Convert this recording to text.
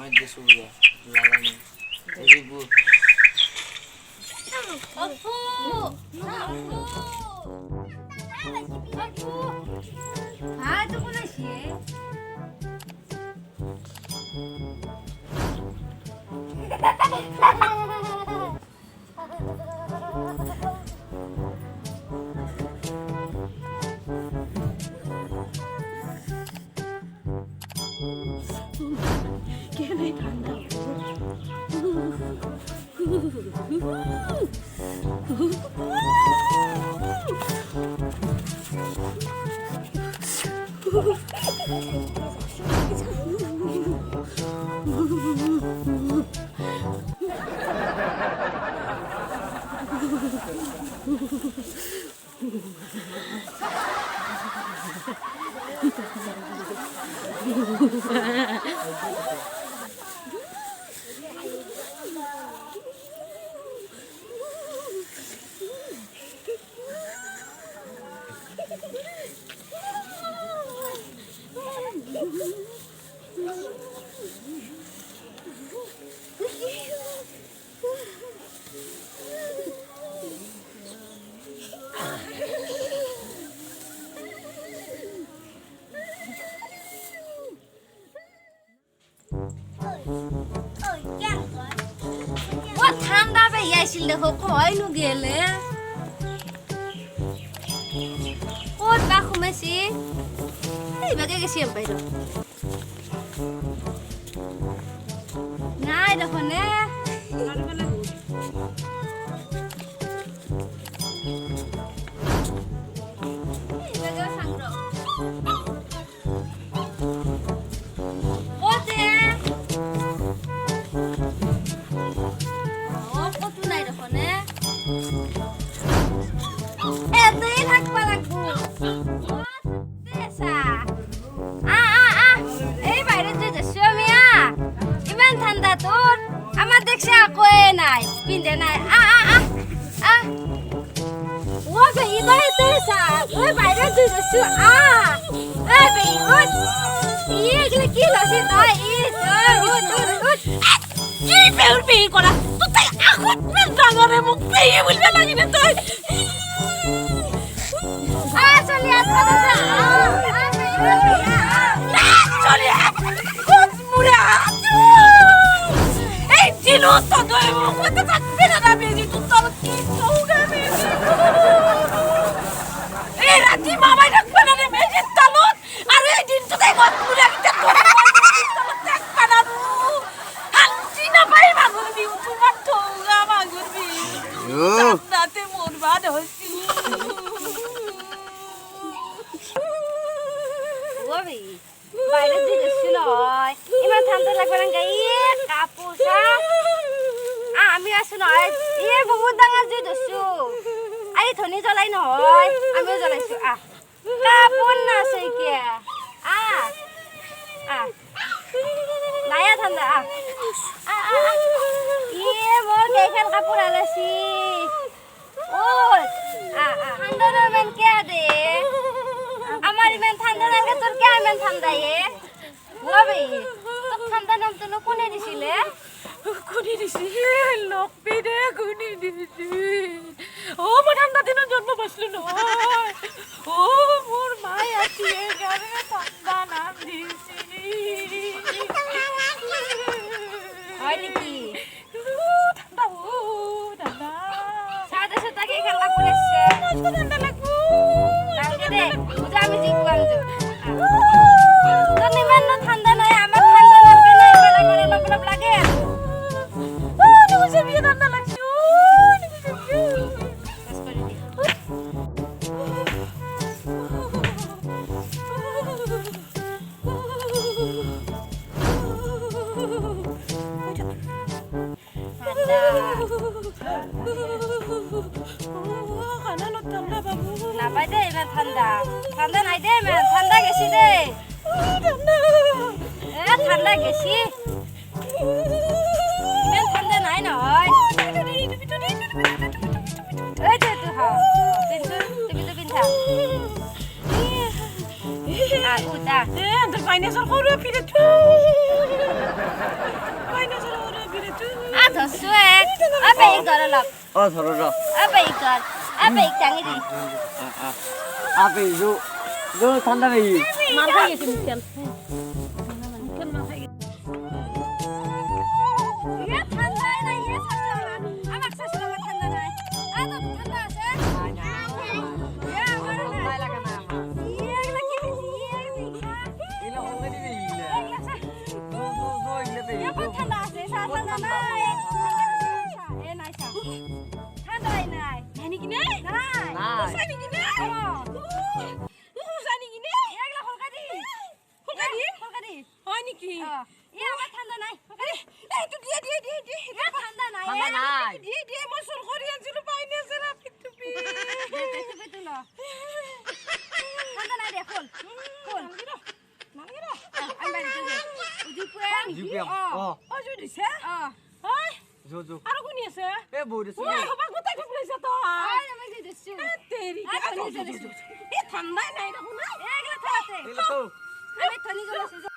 মধ্যে সুবিধা লাগানো এদিকু আপু আপু আপু হ্যাঁ তো কোন আসে কেন ঠান্ডা ঠান্ডা বেয়াইছিল দেখো কইনো গেলে কত বা ঘুমাইছি এইভাগে গেছি বাইরে নাই দেখো নে নাই পিন্দে নাই ও বেই বাইতে সা ও বাইরে দিছু এ বেই উঠ ইয়ে কি লসি তাই উঠ কি বেই করা তুই আখত মেল ডাঙরে মুখ বেই বলবে লাগি না তুই চলি আসা চলি খুব মুড়ে Dino sto dovevo quanto appena da mesi tutto schifo una mesi era di mamma da quella ne mesi talon are din to dai got pura kita to tek panaru haltina bai magur bi utu matto ga magur bi nate mor bad hosi ওই বাইরে দিকে ছিল ইমান ঠান্ডা লাগবে না গাই কাপুসা আমি আসু নয় ইয়ে বহুত ডাঙৰ জুই দছু আই ধনি জ্বলাই নহয় আমিও জ্বলাইছো কাপোৰ না আছে কি নায়া ঠাণ্ডা ইয়ে মোৰ কেইখন কাপোৰ আলাছি ও ঠাণ্ডা নবেন কে দে আমার ইমান ঠান্ডা লাগে তোর কে ইমান ঠান্ডা এ ওবে তো ঠান্ডা নাম তো কোনে দিছিলে কোনে দিছিলে লপি দে কোনে দিছি ও মো ঠান্ডা দিন জন্ম বসলো না ও মোর মাই আছিয়ে গারে ঠান্ডা নাম দিছি হয় কি ঠান্ডা ঠান্ডা সাদা সাদা কে খেলা পড়েছে ঠান্ডা লাগবো লাগে দে বুঝা আমি জিতবাম তো নিমান না ঠান্ডা নাই আমার ঠান্ডা লাগে না বেলা করে লবলব লাগে ও নিমুছে বিয়ে ঠান্ডা লাগছে নাপাই দে এবার ঠান্ডা ঠান্ডা নাই দে মেন ঠান্ডা গেছি দে ঠান্ডা গেছি মেন ঠান্ডা নাই নহয় এই যে তুই হ্যাঁ তুমি তো পিন্ধা উঠা তোর ফাইনেন্সর করো ফিরে অলপ অ ধৰ ৰ আবে ইকর আবে ইকাঙ্গি দি আপে জো ঠান্ডা নেই মার খাই গেছি মুখেন মার খাই গেছি ইয়ে ঠান্ডা নাই ইয়ে ছাড়ছো না আমার ছাড়ছো না ঠান্ডা নাই আ তো ঠান্ডা আছে ইয়ে আমার নাই লাগা না আমার ইয়ে এগুলা কি ইয়ে এলা অলরেডি নেই জো ইলে দে ইয়ে ঠান্ডা আছে ঠান্ডা নাই এ নাই সা ঠান্ডাই নাই জানি কি নাই নাই জানি কি নাই জানি কি নাই এগুলা হলকাদি হয় নাকি ইয়ে আমার ঠান্ডা নাই হলকাদি এই তো দিয়ে ঠান্ডা নাই ঠান্ডা নাই দিয়ে মই সরকারি আনছিল পাইনি আছে না পিটুপি ঠান্ডা নাই দে খোল আমি বাইরে যাই জিপিএম অ ও জুই দিছে হয় জো আৰু কোনি আছে এ বউ দিছ ওই হবা গোটাই ঠকলাইছে তো আমি যাই দিছো তেরি আমি যাই দিছো এ ঠান্ডা নাই দেখো না এগুলা ঠান্ডা আছে এলা তো আমি থনি জ্বলাইছো